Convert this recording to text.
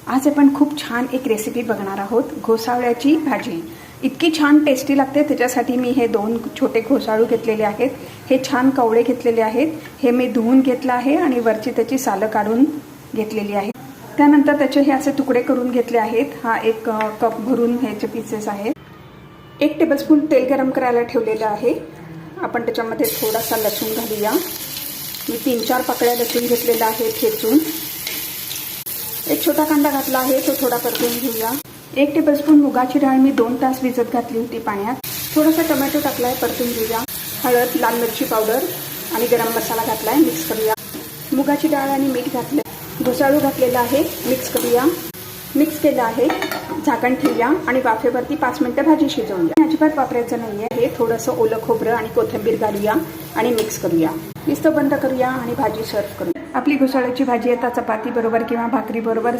आज आपण खूप छान एक रेसिपी बघणार आहोत, घोसावळ्याची भाजी। इतकी छान टेस्टी लागते। त्याच्यासाठी मी हे 2 छोटे घोसाळू घेतलेले आहेत। हे छान कवळे घेतलेले आहेत। हे मी धुवून घेतलं आहे आणि वरची त्याची सालं काढून घेतलेली आहे। त्यानंतर त्याचे हे असे तुकडे करून घेतले आहेत। हा एक कप भरून ह्याचे पीसेस आहेत। 1 टेबलस्पून तेल गरम करायला ठेवलेलं आहे। आपण त्याच्यामध्ये थोडासा लसूण घालूया। मी 3-4 पाकळ्या लसूण घेतलेला आहे ठेचून। एक छोटा कांदा घातला आहे, तो थोडा परतून घेऊया। 1 टेबलस्पून मुगाची डाळ मी 2 तास भिजत घातली होती पाण्यात। थोडासा टोमॅटो टाकलाय, परतून घेऊया। हळद, लाल मिरची पावडर आणि गरम मसाला घातलाय, मिक्स करूया। मुगाची डाळ आणि मीठ घातले, घोसाळू घातलेला आहे, मिक्स करूया। मिक्स केलं आहे, झाकण ठेवूया आणि वाफेवरती 5 मिनिटं भाजी शिजवूया। अजिबात वापरायचं नाहीये। हे थोडंसं ओलं खोबरं आणि कोथिंबीर घालूया आणि मिक्स करूया। नुसतं बंद करूया आणि भाजी सर्व करूया। आपली घोसाळ्याची भाजी आता चपाती बरोबर किंवा भाकरी बरोबर